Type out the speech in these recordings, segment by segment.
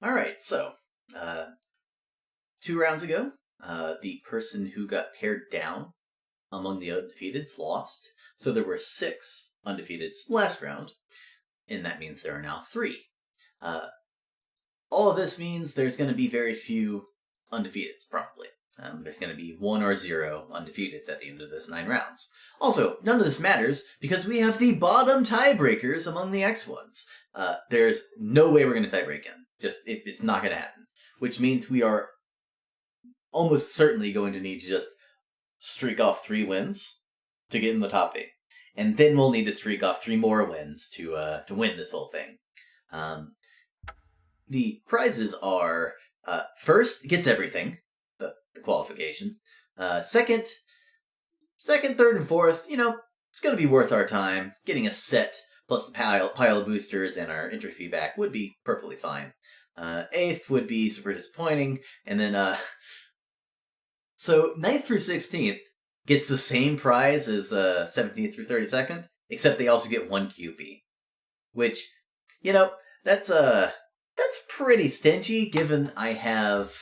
Alright, so, 2 rounds ago, the person who got pared down among the undefeateds lost. So there were 6 undefeateds last round, and that means there are now 3. Uh, all of this means there's going to be very few undefeateds, probably. There's going to be 1 or 0 undefeateds at the end of this 9 rounds. Also, none of this matters because we have the bottom tiebreakers among the X1s. There's no way we're going to tiebreak in. It's not going to happen. Which means we are almost certainly going to need to just streak off 3 wins to get in the top 8. And then we'll need to streak off 3 more wins to win this whole thing. The prizes are, first, gets everything, the qualification. Second, third, and fourth, it's going to be worth our time. Getting a set plus the pile of boosters and our entry fee back would be perfectly fine. 8th would be super disappointing. And then, so 9th through 16th gets the same prize as 17th through 32nd, except they also get 1 QP. Which, that's pretty stingy, given I have,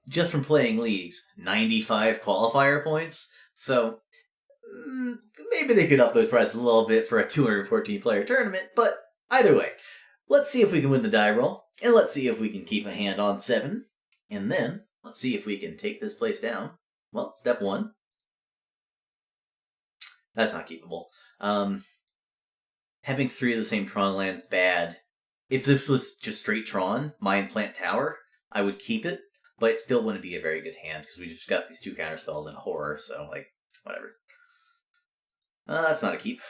just from playing leagues, 95 qualifier points. So, maybe they could up those prizes a little bit for a 214-player tournament, but either way, let's see if we can win the die roll, and let's see if we can keep a hand on 7, and then let's see if we can take this place down. Well, step 1. That's not keepable. Having 3 of the same Tron lands, bad. If this was just straight Tron, Mind Plant Tower, I would keep it, but it still wouldn't be a very good hand, because we just got these 2 counterspells and a horror, so, whatever. That's not a keep.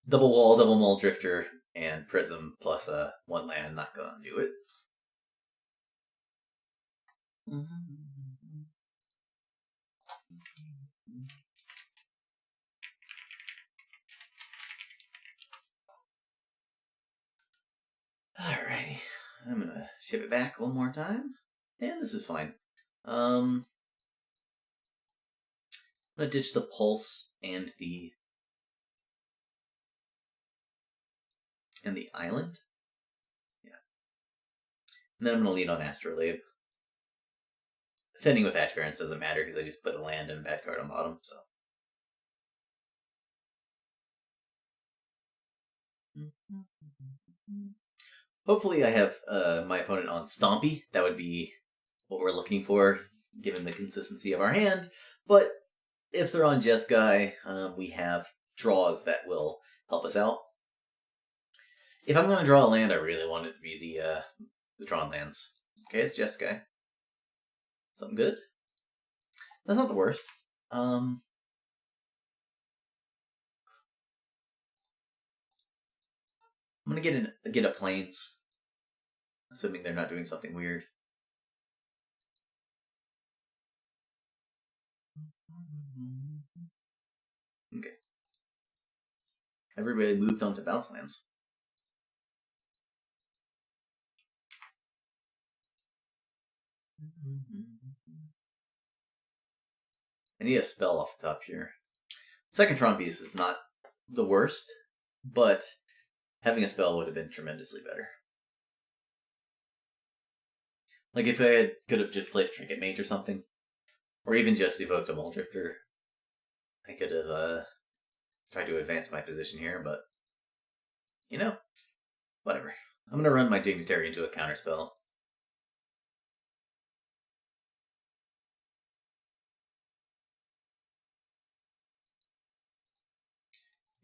Double Wall, Double Mull Drifter, and Prism, plus 1 land, not gonna do it. Alrighty, I'm gonna ship it back one more time, and this is fine. I'm gonna ditch the Pulse and the Island. Yeah. And then I'm gonna lean on Astrolabe. Defending with Ash Barrens doesn't matter because I just put a land and a bad card on bottom, so. Hopefully I have my opponent on Stompy. That would be what we're looking for, given the consistency of our hand. But if they're on Jeskai, we have draws that will help us out. If I'm going to draw a land, I really want it to be the Tron lands. Okay, it's Jeskai. Something good? That's not the worst. I'm gonna get a Plains, assuming they're not doing something weird. Okay. Everybody moved on to bounce lands. I need a spell off the top here. Second Tron piece is not the worst, but having a spell would have been tremendously better. Like if I could have just played a Trinket Mage or something, or even just evoked a Mull Drifter, I could have tried to advance my position here, but whatever. I'm gonna run my Dignitary into a counterspell.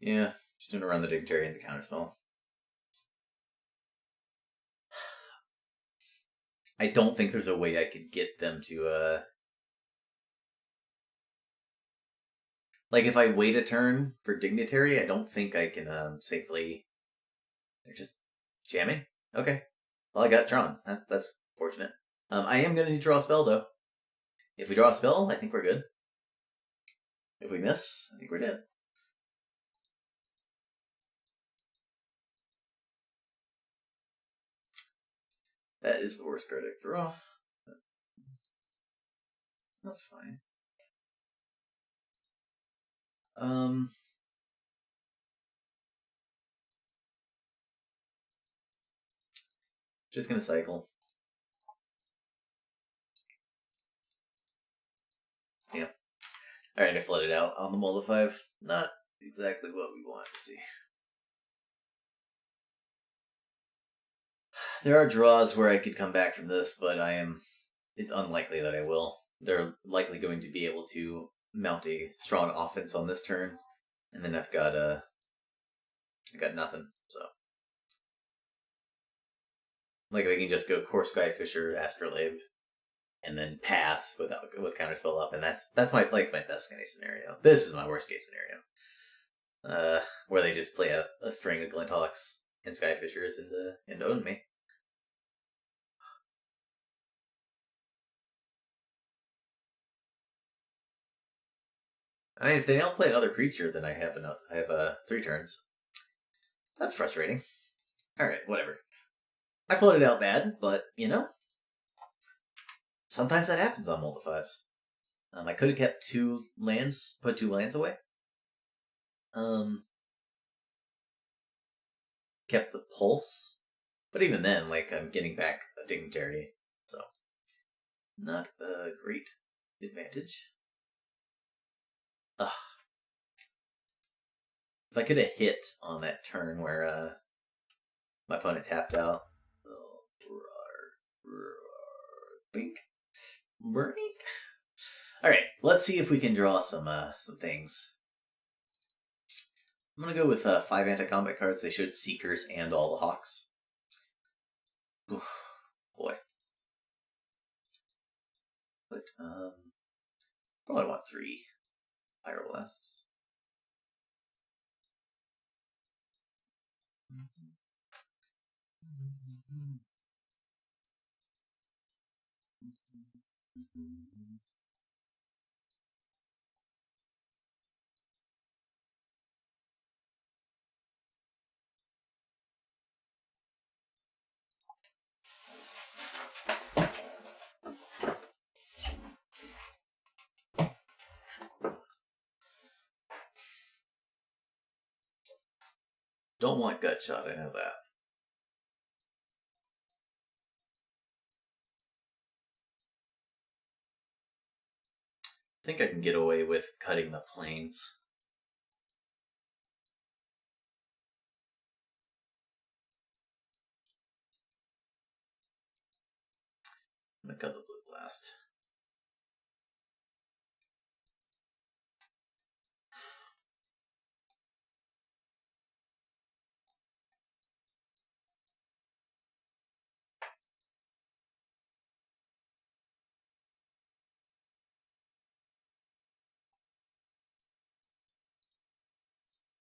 Yeah, just gonna run the Dignitary into counterspell. I don't think there's a way I could get them to, like, if I wait a turn for Dignitary, I don't think I can, safely... They're just jamming? Okay. Well, I got Tron. That's fortunate. I am gonna need to draw a spell, though. If we draw a spell, I think we're good. If we miss, I think we're dead. That is the worst card I could draw. That's fine. Just gonna cycle. Yeah. Alright, I flooded out on the Mold of 5. Not exactly what we want to see. There are draws where I could come back from this, but it's unlikely that I will. They're likely going to be able to mount a strong offense on this turn, and then I got nothing. So, like, I can just go Core Skyfisher, Astrolabe, and then pass with Counterspell up, and that's my best case scenario. This is my worst case scenario, where they just play a string of Glinthawks and Skyfishers and own me. I mean, if they don't play another creature, then I have 3 turns. That's frustrating. Alright, whatever. I floated out bad, but, sometimes that happens on Mold of 5s. I could have kept 2 lands, put 2 lands away. Kept the Pulse. But even then, I'm getting back a Dignitary, so not a great advantage. Ugh. If I could have hit on that turn where my opponent tapped out. Bink. Brink. Alright, let's see if we can draw some things. I'm gonna go with 5 anti-combat cards. They showed Seekers and all the Hawks. Oof, boy. But, probably want 3 Pyroblasts. Don't want Gut Shot, I know that. I think I can get away with cutting the planes. I'm gonna cut the Blue Blast.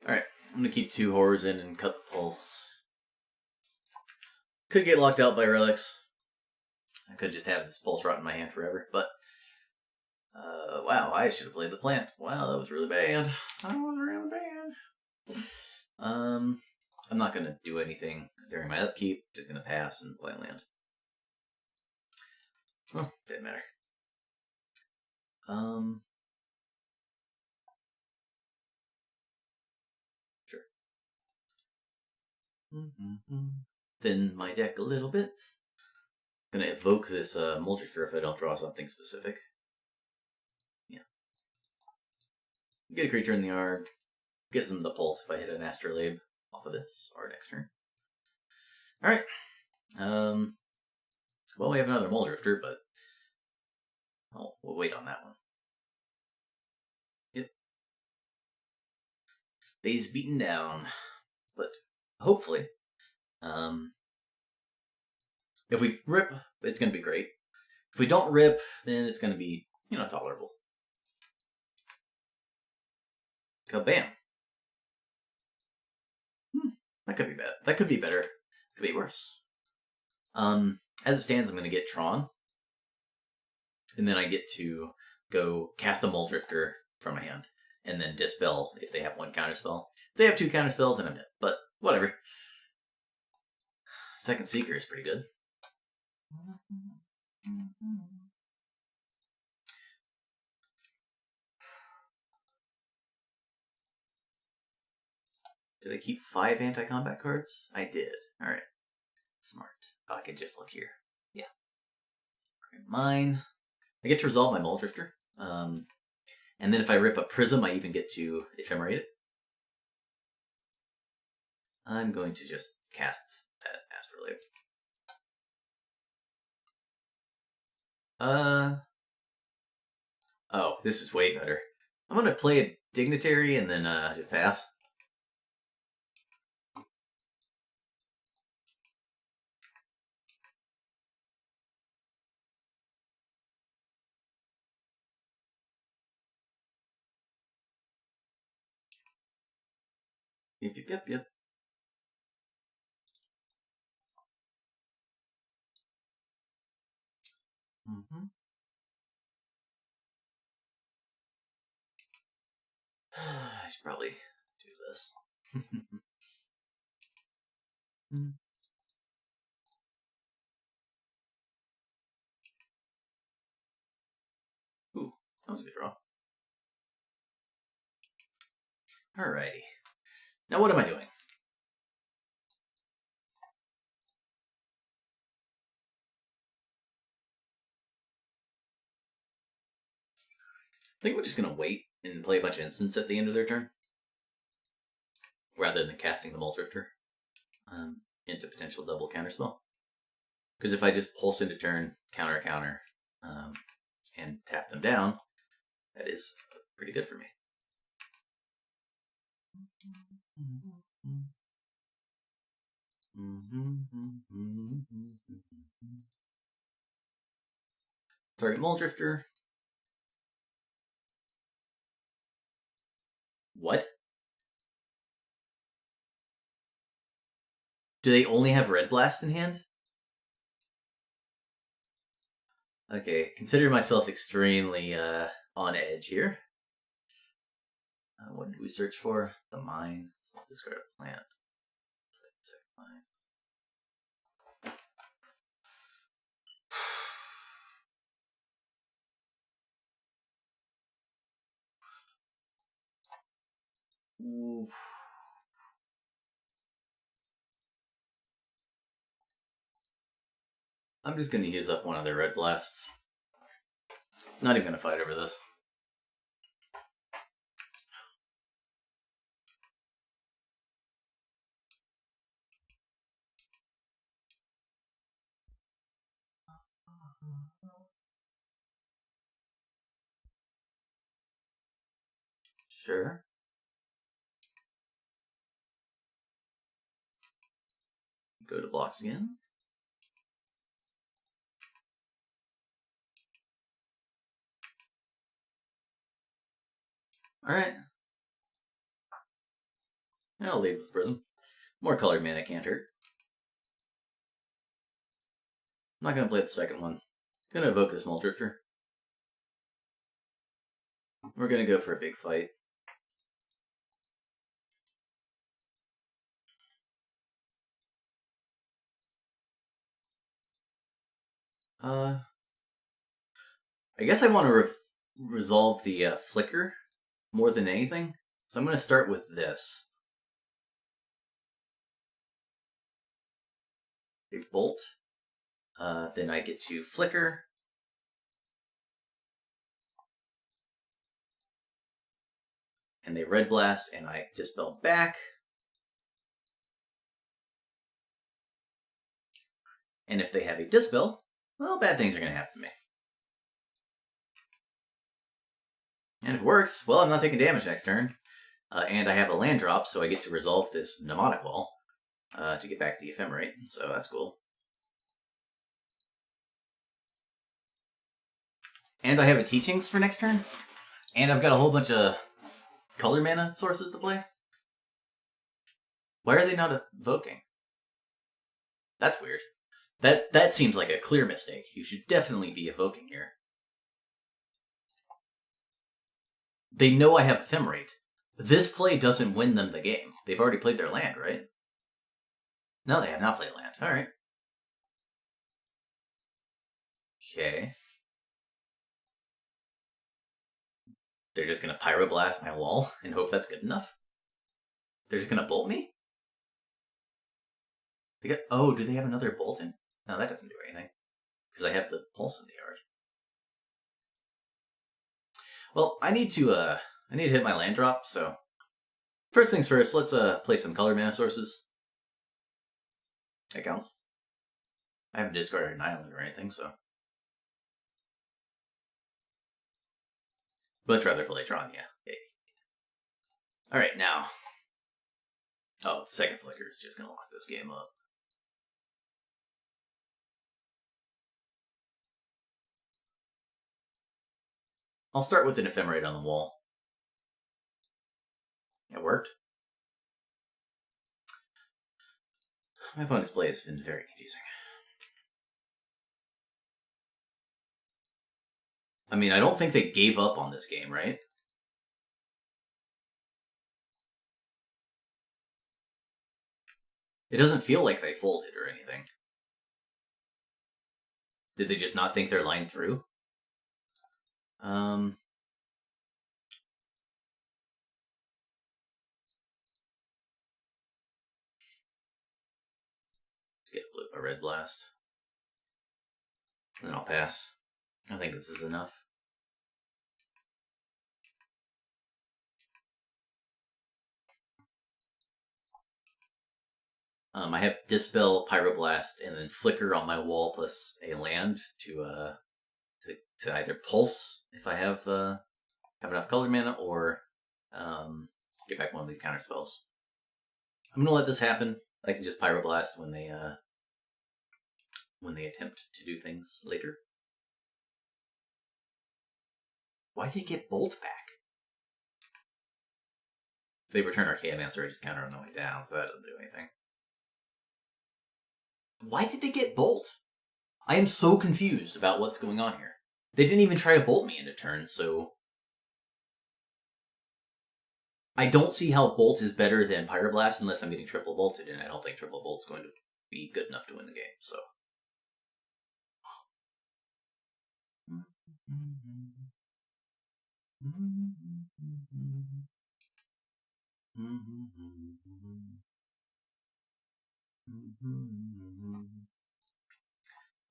Alright, I'm gonna keep 2 horrors in and cut the Pulse. Could get locked out by relics. I could just have this Pulse rot in my hand forever, but wow, I should have played the plant. Wow, that was really bad. That was really bad. I'm not gonna do anything during my upkeep. Just gonna pass and play land. Well, didn't matter. Sure. Thin my deck a little bit. Gonna evoke this Moldraffer if I don't draw something specific. Yeah. Get a creature in the yard. Get them the Pulse if I hit an Astrolabe off of this or next turn. Alright. Well, we have another Moldraffer, but we'll wait on that one. Yep. Base beaten down. But hopefully, if we rip, it's going to be great. If we don't rip, then it's going to be, tolerable. Kabam. That could be bad. That could be better. It could be worse. As it stands, I'm going to get Tron. And then I get to go cast a Moldraffer from my hand. And then Dispel if they have 1 counterspell. If they have 2 counterspells, then I'm hit. But whatever. Second Seeker is pretty good. Did I keep 5 anti-combat cards? I did. Alright. Smart. Oh, I could just look here. Yeah. Mine. I get to resolve my Mole Drifter. And then if I rip a Prism, I even get to Ephemerate it. I'm going to just cast that Astrolabe. Oh, this is way better. I'm going to play a Dignitary and then just pass. Yep. Mm-hmm. I should probably do this. Ooh, that was a good draw. Alrighty. Now what am I doing? I think we're just going to wait and play a bunch of instants at the end of their turn. Rather than casting the Mole Drifter into potential double counterspell. Because if I just pulse into turn, counter, and tap them down, that is pretty good for me. Target Mole Drifter. What? Do they only have Red Blast in hand? Okay, consider myself extremely on edge here. What did we search for? The mine. So I'll discard a plant. Ooh. I'm just going to use up one of their Red Blasts. Not even going to fight over this. Sure. Go to blocks again. Alright. I'll leave with Prism. More colored mana can't hurt. I'm not going to play the second one. I'm going to evoke this Mole Drifter. We're going to go for a big fight. I guess I want to resolve the flicker more than anything. So I'm going to start with this. Big Bolt. Then I get to flicker. And they Red Blast, and I Dispel back. And if they have a Dispel, well, bad things are going to happen to me. And if it works, well, I'm not taking damage next turn. And I have a land drop, so I get to resolve this Mnemonic Wall to get back the Ephemerate. So that's cool. And I have a Teachings for next turn. And I've got a whole bunch of color mana sources to play. Why are they not evoking? That's weird. That seems like a clear mistake. You should definitely be evoking here. They know I have Ephemerate. This play doesn't win them the game. They've already played their land, right? No, they have not played land. Alright. Okay. They're just going to Pyroblast my wall and hope that's good enough? They're just going to bolt me? Oh, do they have another bolt in? No, that doesn't do anything. Because I have the pulse in the yard. Well, I need to hit my land drop, so first things first, let's play some color mana sources. That counts. I haven't discarded an island or anything, so. Much rather play Tron, yeah. Yay. Alright, now. Oh, the second flicker is just gonna lock this game up. I'll start with an ephemerate on the wall. It worked. My opponent's play has been very confusing. I mean, I don't think they gave up on this game, right? It doesn't feel like they folded or anything. Did they just not think their line through? Let's get a red blast. And then I'll pass. I think this is enough. I have Dispel, Pyroblast, and then Flicker on my wall plus a land to either pulse if I have enough color mana, or get back one of these counter spells. I'm gonna let this happen. I can just Pyroblast when they attempt to do things later. Why'd they get Bolt back? If they return Archaeum Answer, I just counter on the way down, so that doesn't do anything. Why did they get Bolt? I am so confused about what's going on here. They didn't even try to bolt me into turn, so I don't see how Bolt is better than Pyroblast unless I'm getting triple bolted, and I don't think triple bolt's going to be good enough to win the game, so.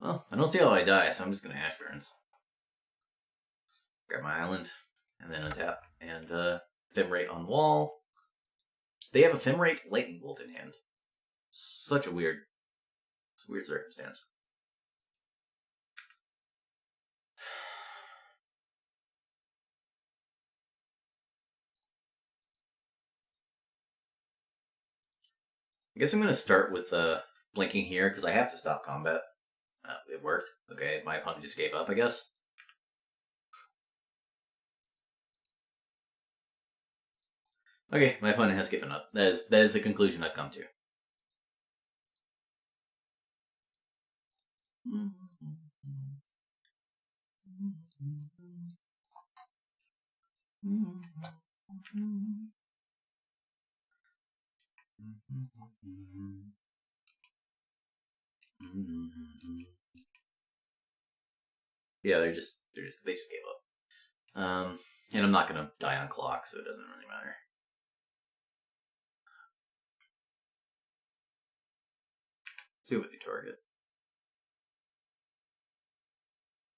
Well, I don't see how I die, so I'm just gonna Ash Barrens. Grab my island, and then untap, and Ephemerate on wall. They have Ephemerate Lightning Bolt in hand. Such a weird circumstance. I guess I'm going to start with blinking here, because I have to stop combat. It worked. Okay, my opponent just gave up, I guess. Okay, my opponent has given up. That is the conclusion I've come to. Yeah, they just gave up. And I'm not gonna die on clock, so it doesn't really matter. See what they target.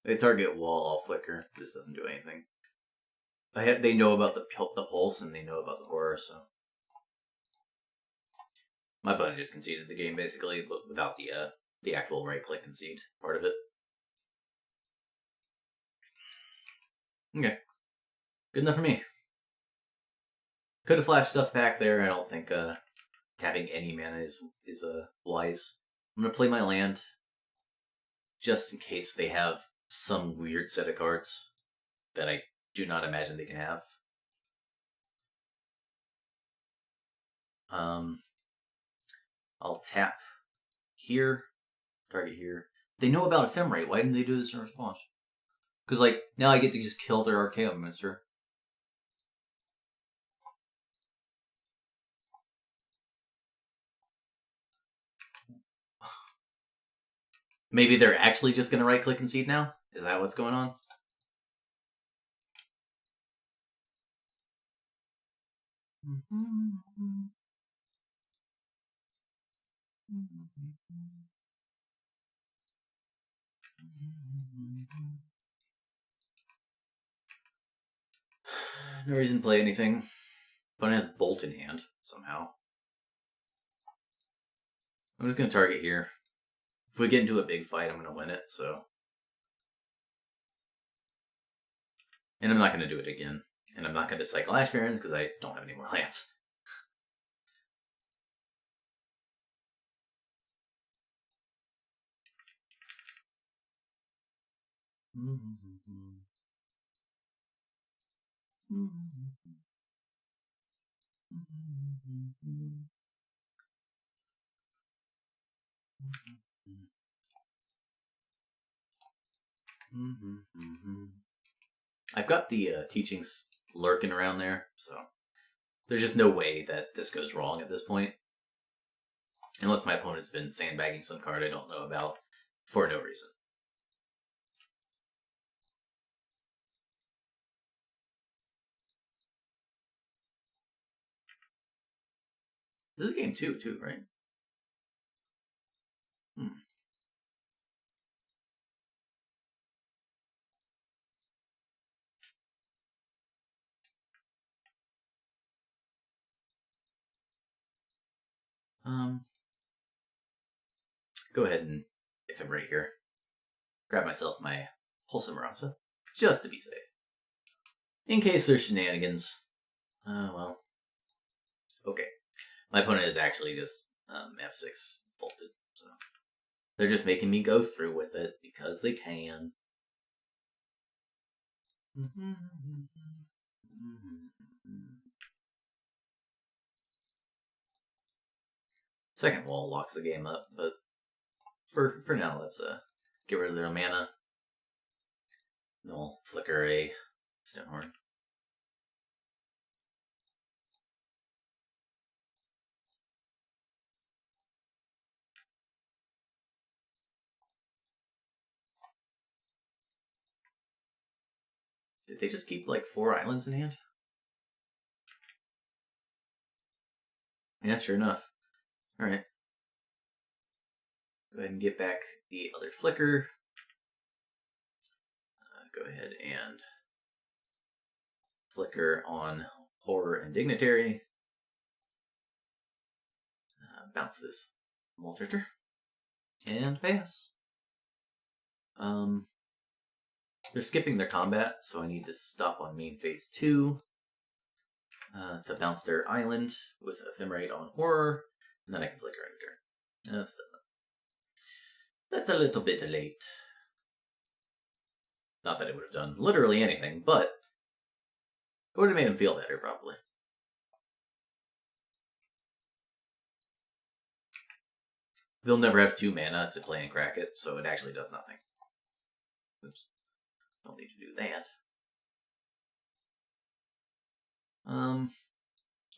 They target wall, I'll flicker. This doesn't do anything. They know about the pulse and they know about the horror, so my opponent just conceded the game basically, but without the actual right click concede part of it. Okay, good enough for me. Could have flashed stuff back there. I don't think tapping any mana is wise. I'm gonna play my land just in case they have some weird set of cards that I do not imagine they can have. I'll tap here, target here. They know about Ephemerate. Why didn't they do this in response? Because, like, now I get to just kill their Archaeum Monster. Maybe they're actually just going to right-click and seed now? Is that what's going on? No reason to play anything. Opponent has Bolt in hand, somehow. I'm just going to target here. If we get into a big fight, I'm going to win it, so... And I'm not going to do it again. And I'm not going to cycle Ash Barrens because I don't have any more lands. I've got the teachings lurking around there, so there's just no way that this goes wrong at this point. Unless my opponent's been sandbagging some card I don't know about for no reason. This is game 2, too, right? Go ahead and, if I'm right here, grab myself my Wholesome Rasa, just to be safe. In case there's shenanigans. Well. Okay. My opponent is actually just F6 bolted, so they're just making me go through with it because they can. Second wall locks the game up, but for now, let's get rid of their mana. And we'll flicker a Stonehorn. Did they just keep like 4 islands in hand? Yeah, sure enough. Alright. Go ahead and get back the other flicker. Go ahead and flicker on Horror and Dignitary. Bounce this Moldrator. And pass. They're skipping their combat, so I need to stop on main phase 2 to bounce their island with Ephemerate on Horror, and then I can flicker in turn. That's a little bit late. Not that it would have done literally anything, but it would have made him feel better, probably. They'll never have 2 mana to play and crack it, so it actually does nothing. Oops. Don't need to do that.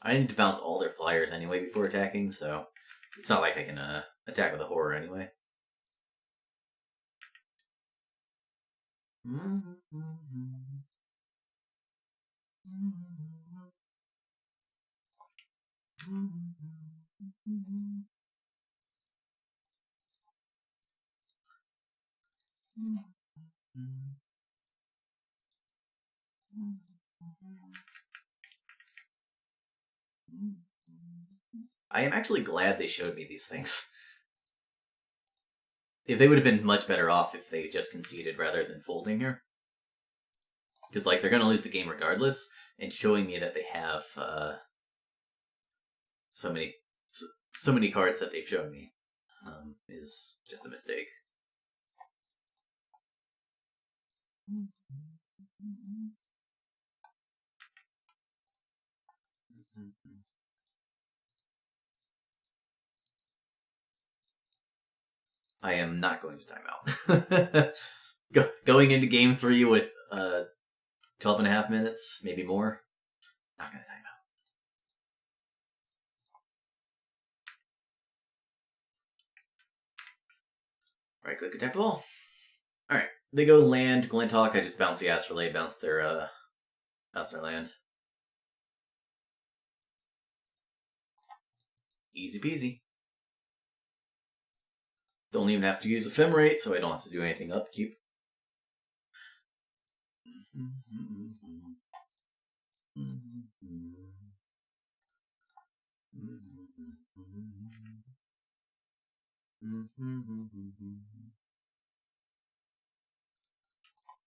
I need to bounce all their flyers anyway before attacking, so it's not like I can attack with a Horror anyway. I am actually glad they showed me these things. If they would have been much better off if they just conceded rather than folding here. Because, like, they're going to lose the game regardless, and showing me that they have so many cards that they've shown me is just a mistake. I am not going to time out. Going into game 3 with 12 and a half minutes, maybe more. Not going to time out. Right click, attack the ball. Alright, they go land, Glinthawk, I just bounce the Astrolabe, bounce their land. Easy peasy. Don't even have to use Ephemerate, so I don't have to do anything upkeep.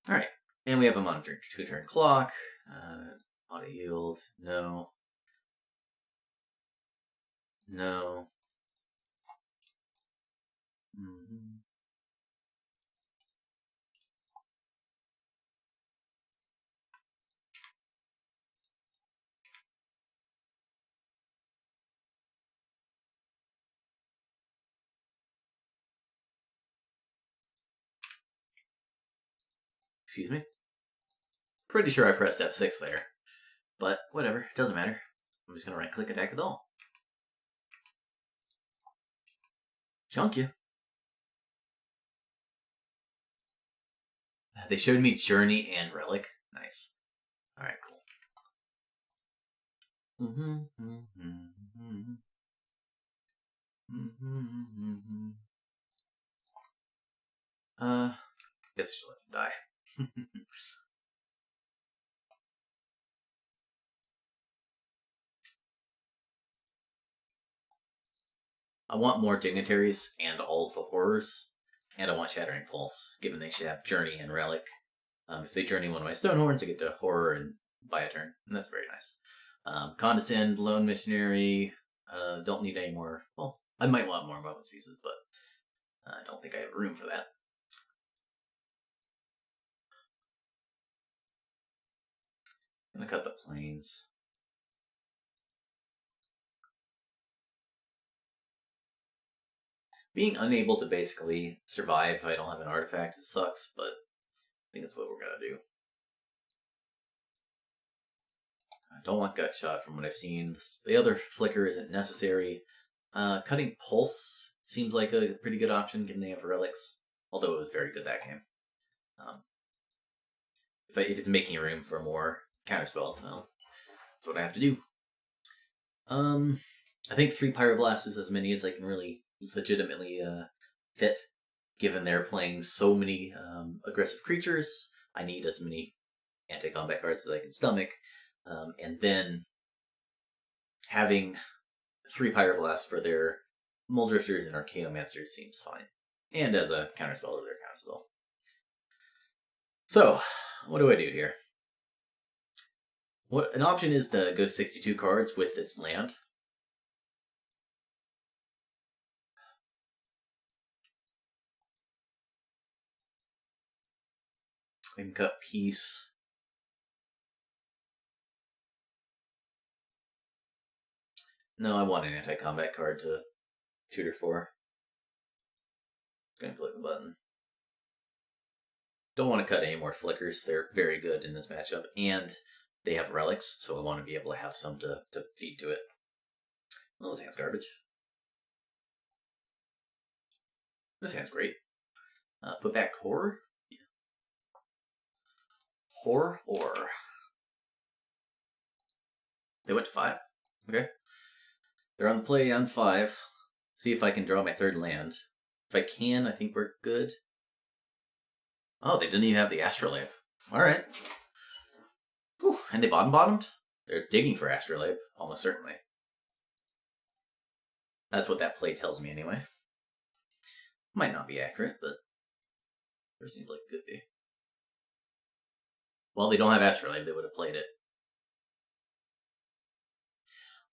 Alright, and we have a monitor 2-turn clock. Auto yield, no. No. Excuse me. Pretty sure I pressed F6 there. But whatever, doesn't matter. I'm just going to right-click attack with all. Chunk you. They showed me Journey and Relic. Nice. Alright, cool. Guess I should let them die. I want more dignitaries and all of the horrors, and I want Shattering Pulse, given they should have Journey and Relic. If they journey one of my Stonehorns, I get to horror and buy a turn, and that's very nice. Condescend, Lone Missionary, don't need any more. Well, I might want more weapons pieces, but I don't think I have room for that. I'm gonna cut the plains. Being unable to basically survive if I don't have an artifact, it sucks, but I think that's what we're gonna do. I don't want Gut Shot from what I've seen. The other Flicker isn't necessary. Cutting Pulse seems like a pretty good option given they have relics, although it was very good that game. If it's making room for more counter spells, well, that's what I have to do. I think 3 Pyroblast is as many as I can really legitimately fit, given they're playing so many aggressive creatures. I need as many anti-combat cards as I can stomach, and then having 3 Pyroblast for their Muldrifters and Arcanomancers seems fine, and as a counterspell to their counterspell. So, what do I do here? What an option is to go 62 cards with this land. I can cut Peace. No, I want an anti-combat card to tutor for. Gonna click the button. Don't want to cut any more Flickers. They're very good in this matchup, and they have relics, so I want to be able to have some to feed to it. Well, this hand's garbage. This hand's great. Put back Horror. Yeah. Horror. They went to 5. Okay. They're on the play on 5. See if I can draw my 3rd land. If I can, I think we're good. Oh, they didn't even have the Astrolabe. Alright. And they bottomed? They're digging for Astrolabe, almost certainly. That's what that play tells me anyway. Might not be accurate, but there seems like it could be. Well, they don't have Astrolabe, they would have played it.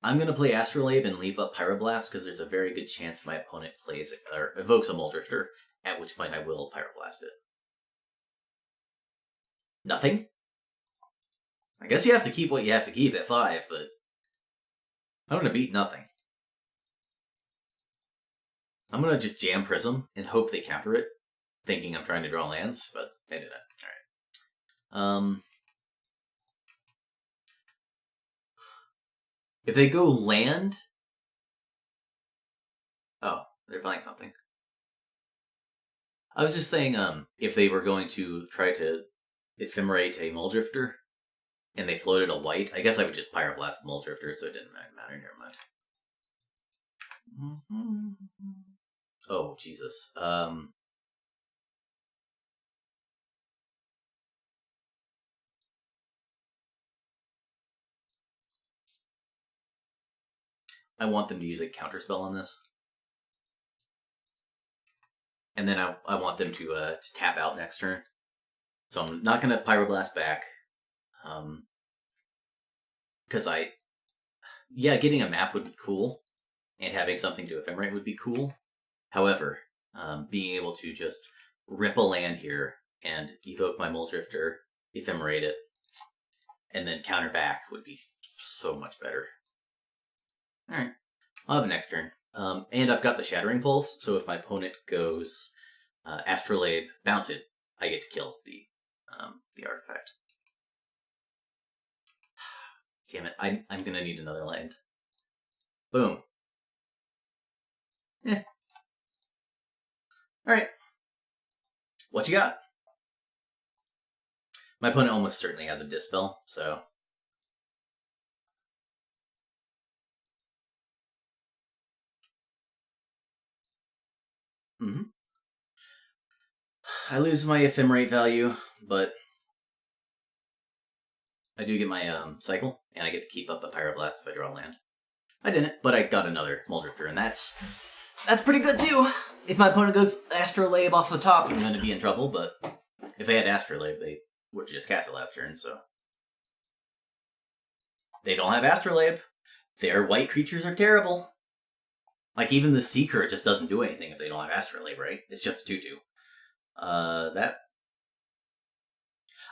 I'm going to play Astrolabe and leave up Pyroblast because there's a very good chance my opponent plays or evokes a Muldrifter, at which point I will Pyroblast it. Nothing? I guess you have to keep what you have to keep at 5, but I'm going to beat nothing. I'm going to just jam Prism and hope they counter it, thinking I'm trying to draw lands, but they didn't. Alright. If they go land... Oh, they're playing something. I was just saying, if they were going to try to ephemerate a Muldrifter, and they floated a white, I guess I would just Pyroblast the Muldrifter, so it didn't matter. Never mind. Oh, Jesus. I want them to use a counterspell on this. And then I want them to tap out next turn. So I'm not going to Pyroblast back. Because getting a map would be cool. And having something to Ephemerate would be cool. However, being able to just rip a land here and evoke my Muldrifter, Ephemerate it, and then counter back would be so much better. Alright, I'll have a next turn. And I've got the Shattering Pulse, so if my opponent goes Astrolabe, bounce it, I get to kill the artifact. Damn it, I'm gonna need another land. Boom. Alright. What you got? My opponent almost certainly has a Dispel, so... I lose my Ephemerate value, but I do get my cycle, and I get to keep up a Pyroblast if I draw land. I didn't, but I got another Muldrifter, and that's pretty good too! If my opponent goes Astrolabe off the top, I'm going to be in trouble, but if they had Astrolabe, they would just cast it last turn, so... They don't have Astrolabe. Their white creatures are terrible. Like, even the Seeker just doesn't do anything if they don't have Astrolabe, right? It's just a 2/2.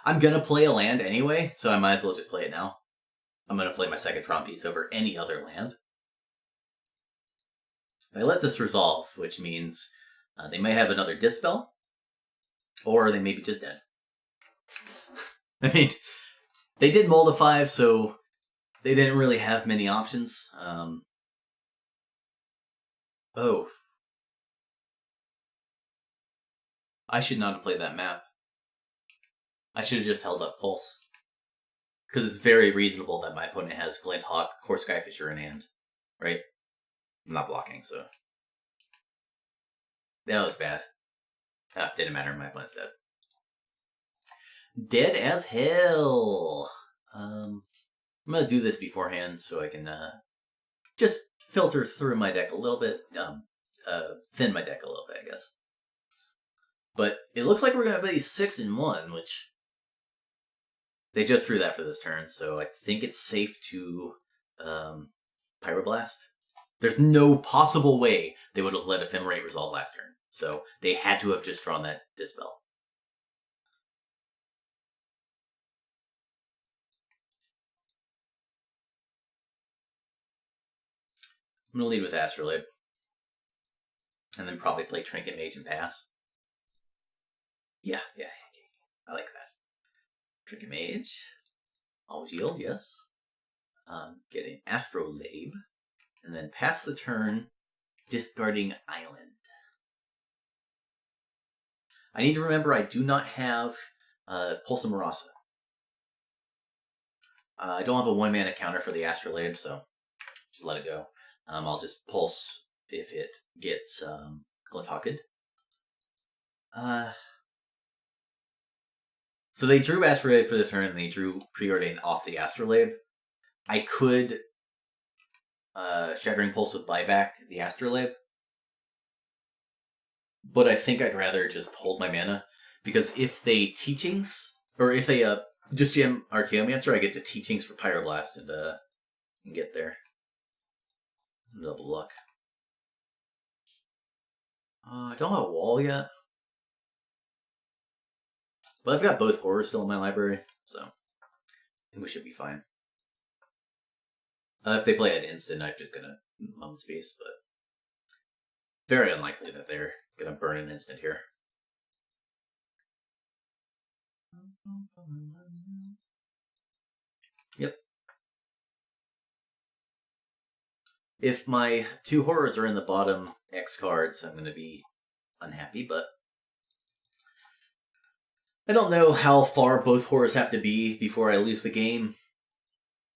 I'm gonna play a land anyway, so I might as well just play it now. I'm gonna play my second Tron piece over any other land. I let this resolve, which means they may have another Dispel, or they may be just dead. I mean, they did Moldify, so they didn't really have many options. Oh. I should not have played that map. I should have just held up Pulse. Because it's very reasonable that my opponent has Glint Hawk, Court Skyfisher in hand. Right? I'm not blocking, so... That was bad. Didn't matter, my opponent's dead. Dead as hell! I'm gonna do this beforehand so I can just filter through my deck a little bit. Thin my deck a little bit, I guess. But it looks like we're gonna play 6-1, which... They just drew that for this turn, so I think it's safe to Pyroblast. There's no possible way they would have let Ephemerate resolve last turn, so they had to have just drawn that Dispel. I'm going to lead with Astrolabe, and then probably play Trinket Mage and pass. Yeah, I like that. Trinket Mage, always yield, yes. Getting Astrolabe, and then pass the turn, discarding Island. I need to remember I do not have Pulse of Marasa. I don't have a 1-mana counter for the Astrolabe, so just let it go. I'll just Pulse if it gets Glyphhawked. So they drew Astrolabe for the turn, and they drew Preordain off the Astrolabe. I could Shattering Pulse with buyback the Astrolabe, but I think I'd rather just hold my mana, because if they Teachings, or if they just jam Archaeomancer, I get to Teachings for Pyroblast and get there. Double luck. I don't have a wall yet. But I've got both horrors still in my library, so I think we should be fine. If they play at instant, I'm just gonna Moment's Peace, but very unlikely that they're gonna burn an instant here. Yep. If my 2 horrors are in the bottom X cards, I'm gonna be unhappy, but I don't know how far both horrors have to be before I lose the game,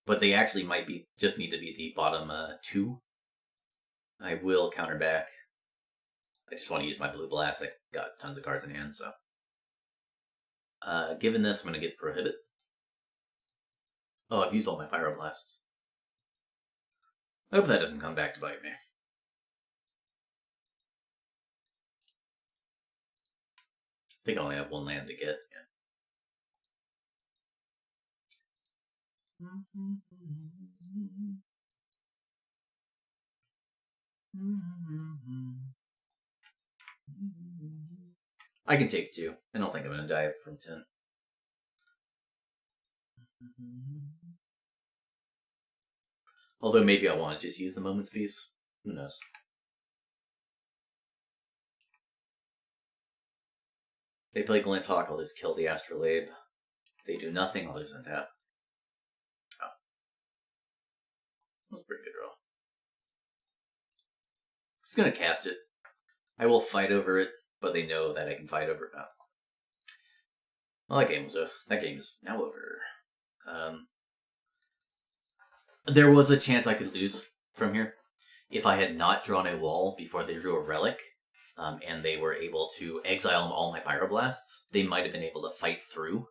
but they actually might be just need to be the bottom 2. I will counter back. I just want to use my Blue Blast. I got tons of cards in hand, so. Given this, I'm going to get Prohibit. Oh, I've used all my Pyroblasts. I hope that doesn't come back to bite me. I think I only have one land to get. I can take 2. I don't think I'm going to die from 10. Although maybe I want to just use the Moment's Peace. Who knows? They play Glint Hawk, I'll just kill the Astrolabe. If they do nothing, I'll just untap. Oh. That was a pretty good draw. Just gonna cast it. I will fight over it, but they know that I can fight over it now. Well, that game is now over. There was a chance I could lose from here if I had not drawn a wall before they drew a relic, and they were able to exile all my Pyroblasts. They might have been able to fight through.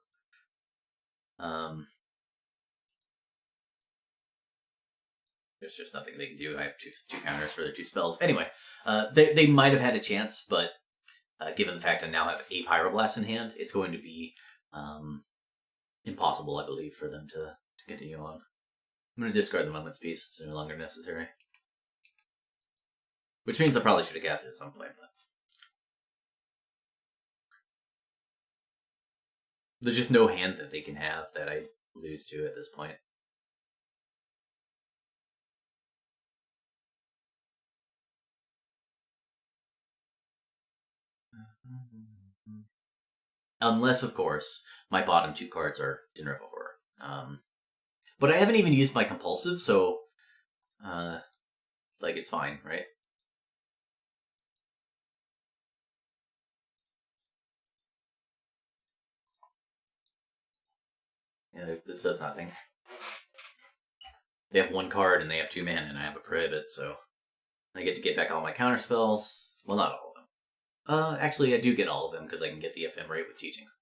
There's just nothing they can do. I have two counters for their 2 spells. Anyway, they might have had a chance, but given the fact I now have a Pyroblast in hand, it's going to be impossible, I believe, for them to continue on. I'm going to discard the Moment's Peace. It's no longer necessary. Which means I probably should have cast it at some point, but there's just no hand that they can have that I lose to at this point. Unless, of course, my bottom 2 cards are Dinner of Horror. But I haven't even used my compulsive, so like it's fine, right? Yeah, this does nothing. They have 1 card and they have 2 mana, and I have a Prohibit, so I get to get back all my counter spells. Well, not all of them. Actually, I do get all of them because I can get the Ephemerate with Teachings.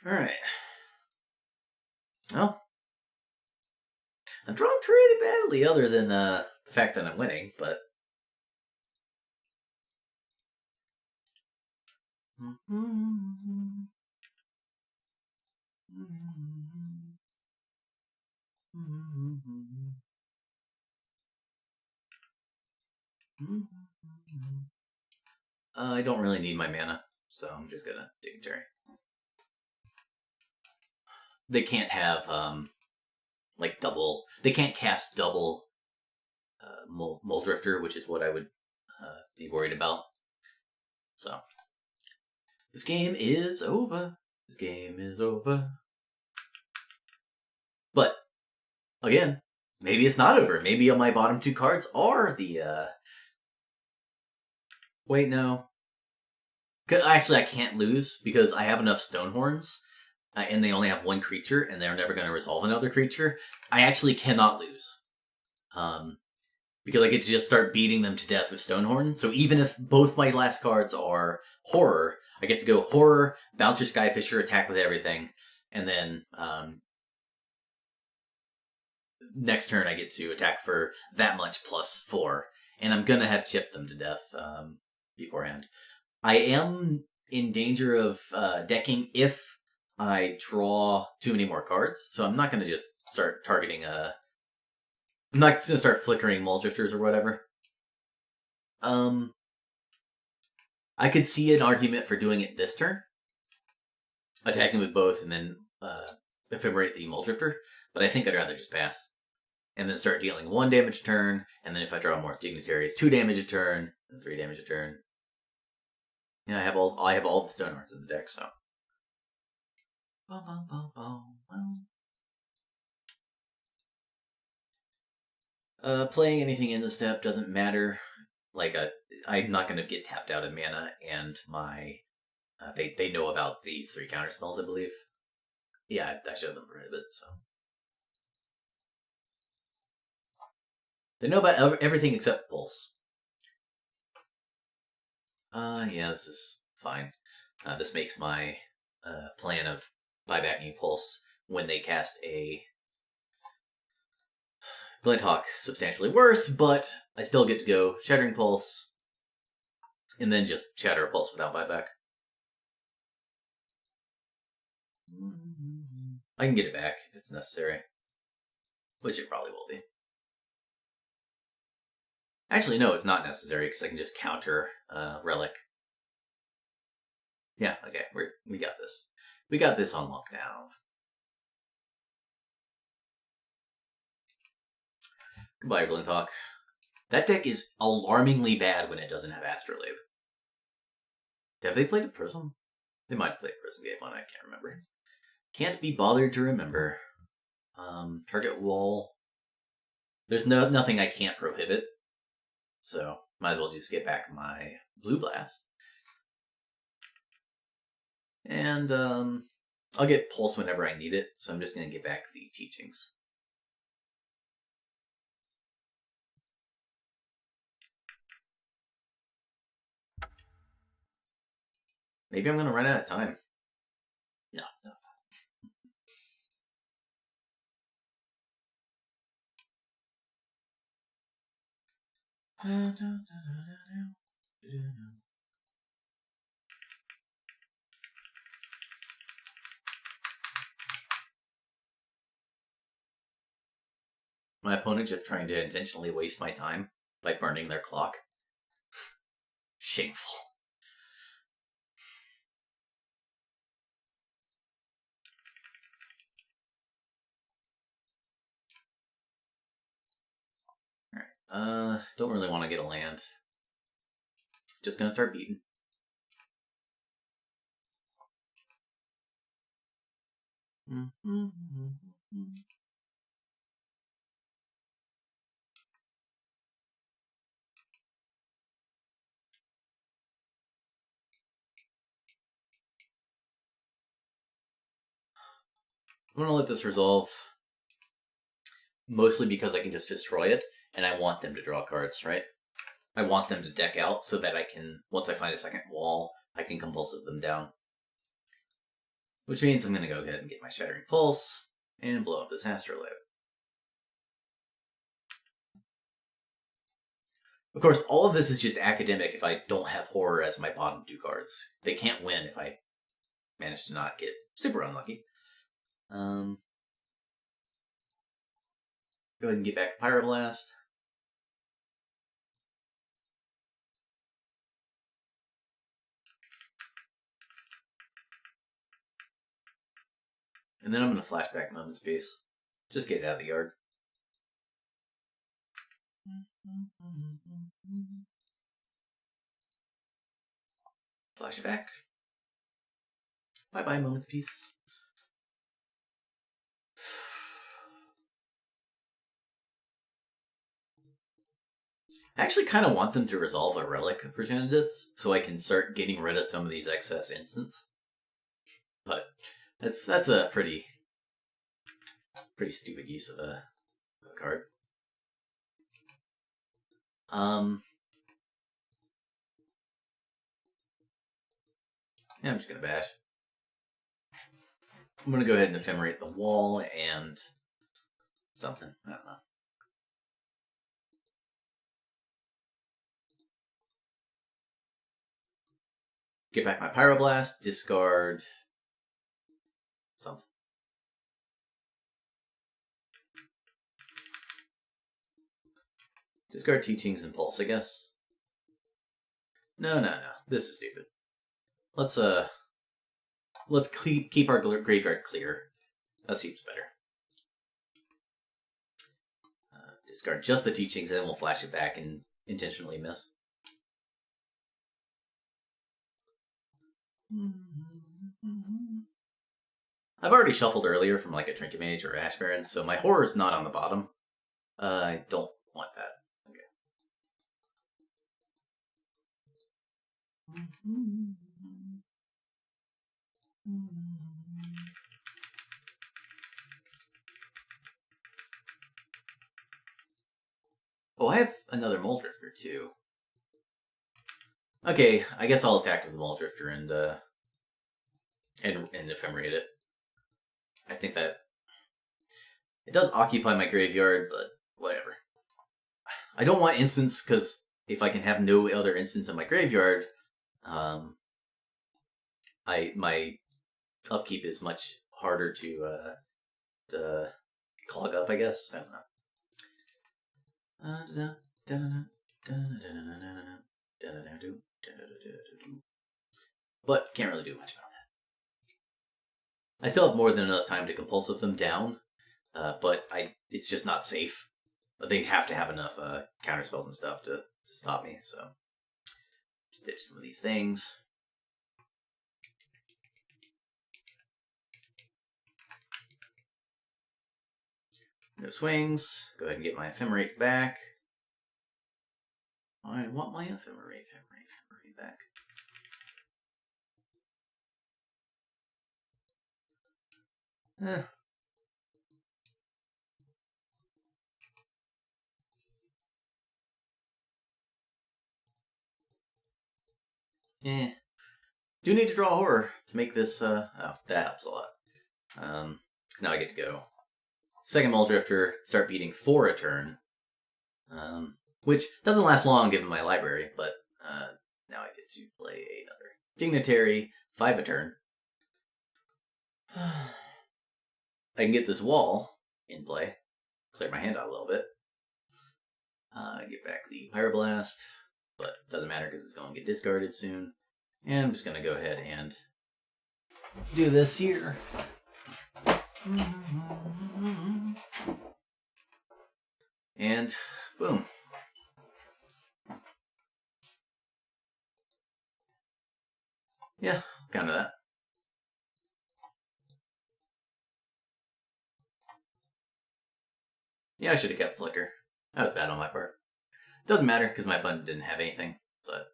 All right. Well, I'm drawing pretty badly, other than the fact that I'm winning, but. I don't really need my mana, so I'm just gonna Dignitary. They can't have like double. They can't cast double Mole Drifter, which is what I would be worried about. So this game is over. This game is over. But again, maybe it's not over. Maybe my bottom 2 cards are the. Wait, no. Actually, I can't lose because I have enough Stonehorns, and they only have 1 creature, and they're never going to resolve another creature. I actually cannot lose. Because I get to just start beating them to death with Stonehorn. So even if both my last cards are Horror, I get to go Horror, bounce your Skyfisher, attack with everything, and then next turn I get to attack for that much plus 4. And I'm going to have chipped them to death beforehand. I am in danger of decking if I draw too many more cards, so I'm not going to just start targeting I'm not just going to start flickering Mole Drifters or whatever. I could see an argument for doing it this turn, attacking with both and then Ephemerate the Mole Drifter, but I think I'd rather just pass. And then start dealing 1 damage a turn, and then if I draw more Dignitaries, 2 damage a turn, and 3 damage a turn. Yeah, I have all the Stonehorns in the deck, so. Playing anything in the step doesn't matter. Like, I'm not going to get tapped out of mana, and my they know about these 3 counter spells, I believe. Yeah, I showed them Prohibit, so. They know about everything except Pulse. Yeah, this is fine. This makes my plan of buybacking Pulse when they cast a Glinthawk substantially worse, but I still get to go Shattering Pulse, and then just Shatter a Pulse without buyback. I can get it back if it's necessary, which it probably will be. Actually, no, it's not necessary because I can just counter Relic. Yeah, okay, we got this. We got this on lockdown. Goodbye, Glinthawk. That deck is alarmingly bad when it doesn't have Astrolabe. Have they played a Prism? They might have played a Prism game on, I can't remember. Can't be bothered to remember. Target wall. There's nothing I can't prohibit. So, might as well just get back my Blue Blast. And, I'll get Pulse whenever I need it, so I'm just going to get back the Teachings. Maybe I'm going to run out of time. No. My opponent just trying to intentionally waste my time by burning their clock. Shameful. Alright, don't really want to get a land. Just gonna start beating. I'm gonna let this resolve. Mostly because I can just destroy it, and I want them to draw cards, right? I want them to deck out so that I can, once I find a second wall, I can compulsive them down. Which means I'm gonna go ahead and get my Shattering Pulse and blow up this Astrolabe. Of course, all of this is just academic if I don't have Horror as my bottom 2 cards. They can't win if I manage to not get super unlucky. Go ahead and get back Pyroblast. And then I'm going to flashback Moment's Peace. Just get it out of the yard. Flash it back. Bye-bye, Moment's Peace. I actually kind of want them to resolve a Relic of Progenitus so I can start getting rid of some of these excess instants. But that's a pretty stupid use of a card. Yeah, I'm just gonna bash. I'm gonna go ahead and ephemerate the wall and something. I don't know. Get back my Pyroblast, discard something. Discard Teachings and Pulse, I guess. No. This is stupid. Let's keep our graveyard clear. That seems better. Discard just the Teachings, and then we'll flash it back and intentionally miss. I've already shuffled earlier from like a Trinket Mage or Ash Baron, so my Horror's not on the bottom. I don't want that. Okay. Oh, I have another Muldrifter too. Okay, I guess I'll attack with the Muldrifter and ephemerate it. I think that it does occupy my graveyard, but whatever. I don't want instants because if I can have no other instants in my graveyard, my upkeep is much harder to clog up, I guess. I don't know. But can't really do much about that. I still have more than enough time to compulsive them down, but it's just not safe. But they have to have enough counter spells and stuff to stop me, so just ditch some of these things. No swings. Go ahead and get my ephemerate back. I want my ephemerate back. Do need to draw a horror to make this, oh, that helps a lot. Now I get to go. Second Muldrifter, start beating 4 a turn. Which doesn't last long given my library, but now I get to play another Dignitary, 5 a turn. I can get this wall in play, clear my hand out a little bit. Get back the Pyroblast, but doesn't matter because it's going to get discarded soon. And I'm just going to go ahead and do this here. And boom. Yeah, kind of that. Yeah, I should have kept Flicker. That was bad on my part. Doesn't matter because my button didn't have anything. But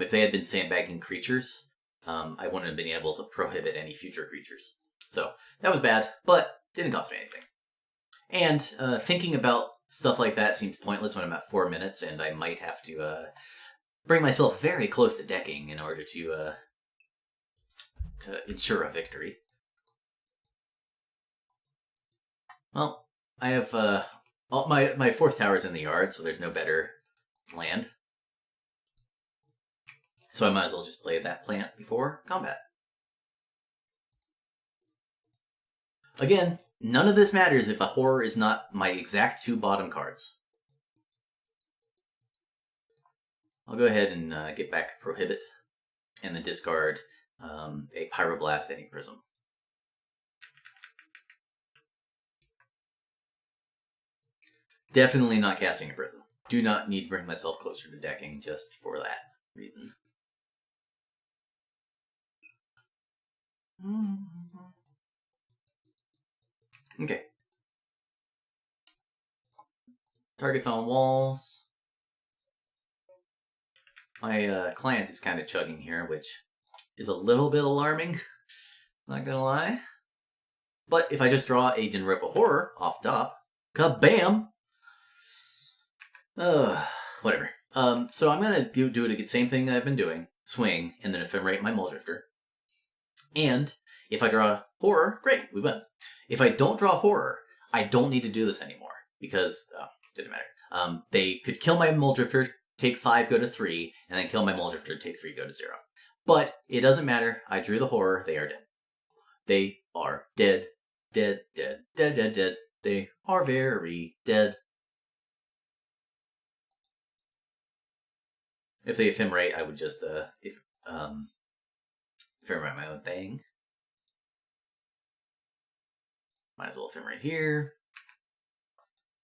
if they had been sandbagging creatures, I wouldn't have been able to prohibit any future creatures. So that was bad, but didn't cost me anything. And thinking about stuff like that seems pointless when I'm at 4 minutes, and I might have to bring myself very close to decking in order to ensure a victory. Well, I have my 4th tower's in the yard, so there's no better land. So I might as well just play that plant before combat. Again, none of this matters if a horror is not my exact 2 bottom cards. I'll go ahead and get back Prohibit, and then discard a Pyroblast and a Prism. Definitely not casting a Prism. Do not need to bring myself closer to decking just for that reason. Okay. Targets on walls. My client is kind of chugging here, which is a little bit alarming. Not gonna lie. But if I just draw a Dinripa Horror off top, kabam! Whatever. So I'm gonna do the same thing I've been doing. Swing, and then ephemerate my Muldrifter. And if I draw Horror, great, we win. If I don't draw Horror, I don't need to do this anymore. Because, didn't matter. They could kill my Muldrifter, take 5, go to 3, and then kill my Muldrifter, take 3, go to 0. But it doesn't matter. I drew the Horror, they are dead. They are dead. Dead, dead, dead, dead, dead. They are very dead. If they ephemerate, I would just ephemerate my own thing. Might as well ephemerate here.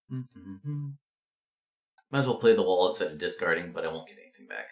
Might as well play the wall instead of discarding, but I won't get anything back.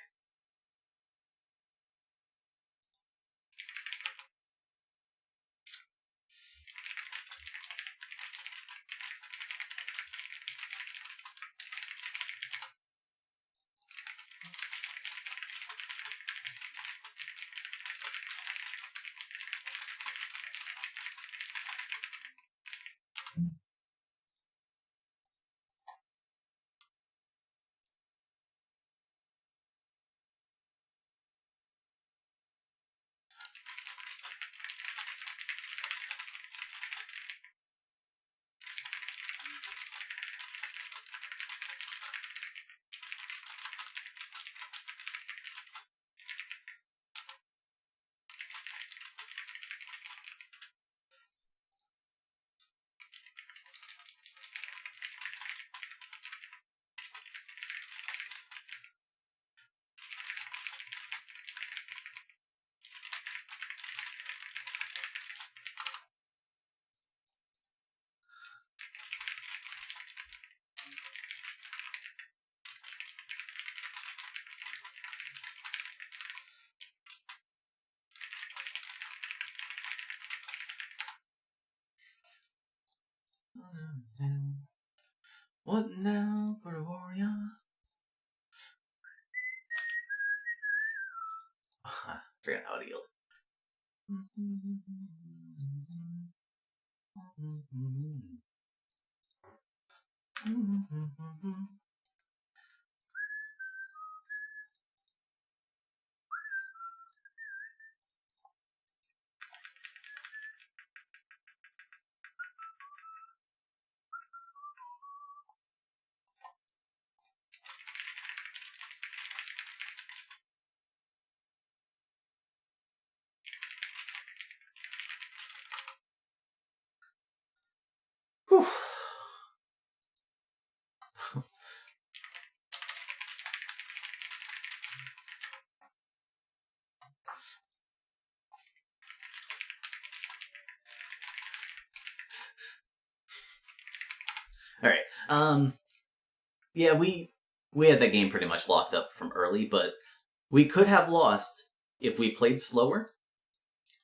What now for a warrior? Forgot how to yield. Whew. All right. Yeah, we had that game pretty much locked up from early, but we could have lost if we played slower,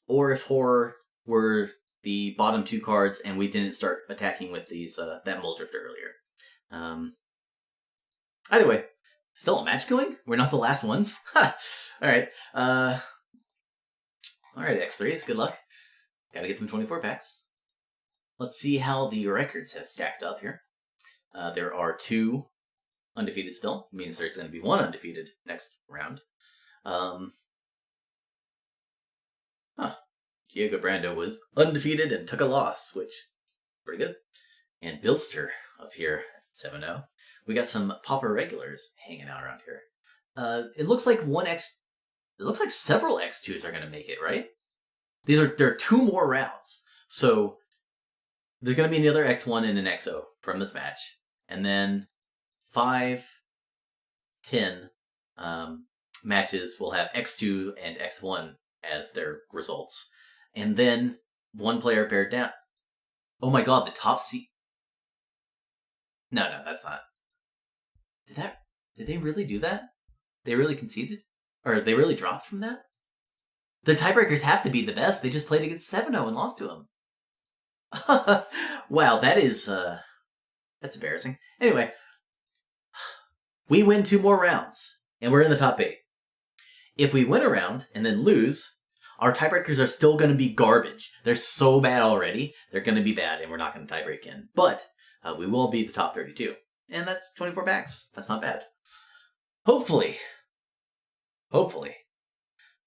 or if horror were the bottom two cards and we didn't start attacking with these that Muldrifter earlier. Either way, still a match going. We're not the last ones. All right. All right, X3s. Good luck. Got to get them 24 packs. Let's see how the records have stacked up here. There are 2 undefeated still. It means there's going to be 1 undefeated next round. Diego Brando was undefeated and took a loss, which pretty good. And Bilster up here at 7-0. We got some Pauper regulars hanging out around here. It looks like it looks like several X2s are going to make it, right? There are 2 more rounds. So there's going to be another X1 and an XO from this match. And then 5, 10 matches will have X2 and X1 as their results. And then 1 player paired down. Oh my god, the top seed. No, that's not. Did they really do that? They really conceded? Or they really dropped from that? The tiebreakers have to be the best. They just played against 7-0 and lost to them. Wow, that's embarrassing. Anyway, we win 2 more rounds, and we're in the top 8. If we win a round and then lose, our tiebreakers are still going to be garbage. They're so bad already. They're going to be bad, and we're not going to tiebreak in. But we will be the top 32. And that's 24 packs. That's not bad. Hopefully,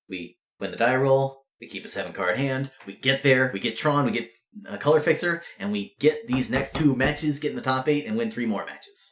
we win the die roll, we keep a 7-card hand, we get there, we get Tron, we get a color fixer, and we get these next 2 matches, get in the top 8, and win 3 more matches.